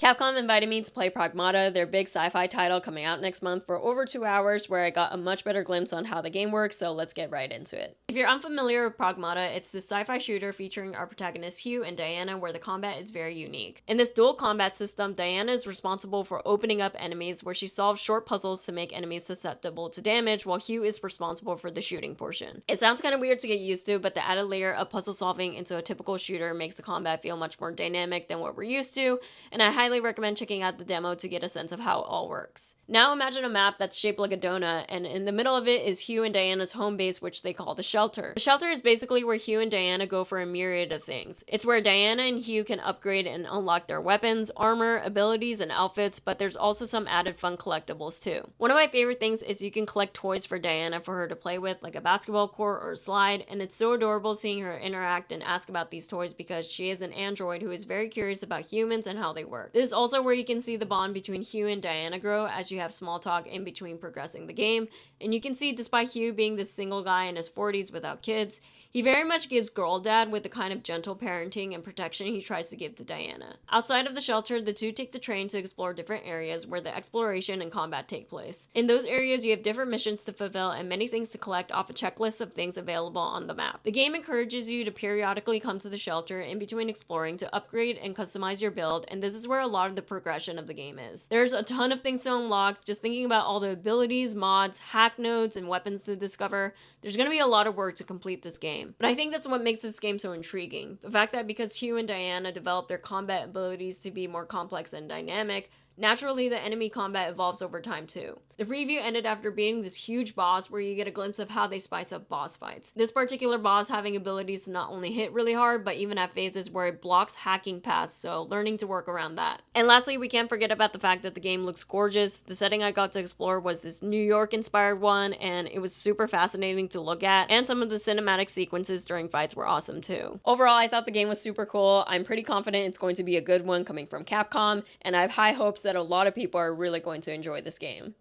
Capcom invited me to play Pragmata, their big sci-fi title coming out next month, for over 2 hours, where I got a much better glimpse on how the game works, so let's get right into it. If you're unfamiliar with Pragmata, it's this sci-fi shooter featuring our protagonists Hugh and Diana, where the combat is very unique. In this dual combat system, Diana is responsible for opening up enemies, where she solves short puzzles to make enemies susceptible to damage, while Hugh is responsible for the shooting portion. It sounds kind of weird to get used to, but the added layer of puzzle solving into a typical shooter makes the combat feel much more dynamic than what we're used to, and I highly recommend checking out the demo to get a sense of how it all works. Now imagine a map that's shaped like a donut, and in the middle of it is Hugh and Diana's home base, which they call the shelter. The shelter is basically where Hugh and Diana go for a myriad of things. It's where Diana and Hugh can upgrade and unlock their weapons, armor, abilities, and outfits, but there's also some added fun collectibles too. One of my favorite things is you can collect toys for Diana for her to play with, like a basketball court or a slide, and it's so adorable seeing her interact and ask about these toys because she is an android who is very curious about humans and how they work. This is also where you can see the bond between Hugh and Diana grow as you have small talk in between progressing the game, and you can see despite Hugh being this single guy in his 40s without kids, he very much gives girl dad with the kind of gentle parenting and protection he tries to give to Diana. Outside of the shelter, the two take the train to explore different areas where the exploration and combat take place. In those areas, you have different missions to fulfill and many things to collect off a checklist of things available on the map. The game encourages you to periodically come to the shelter in between exploring to upgrade and customize your build, and this is where a lot of the progression of the game is. There's a ton of things to unlock. Just thinking about all the abilities, mods, hack nodes, and weapons to discover, there's going to be a lot of work to complete this game. But I think that's what makes this game so intriguing. The fact that because Hugh and Diana develop their combat abilities to be more complex and dynamic, naturally, the enemy combat evolves over time too. The preview ended after beating this huge boss where you get a glimpse of how they spice up boss fights. This particular boss having abilities to not only hit really hard, but even have phases where it blocks hacking paths, so learning to work around that. And lastly, we can't forget about the fact that the game looks gorgeous. The setting I got to explore was this New York inspired one, and it was super fascinating to look at, and some of the cinematic sequences during fights were awesome too. Overall, I thought the game was super cool. I'm pretty confident it's going to be a good one coming from Capcom, and I have high hopes that a lot of people are really going to enjoy this game.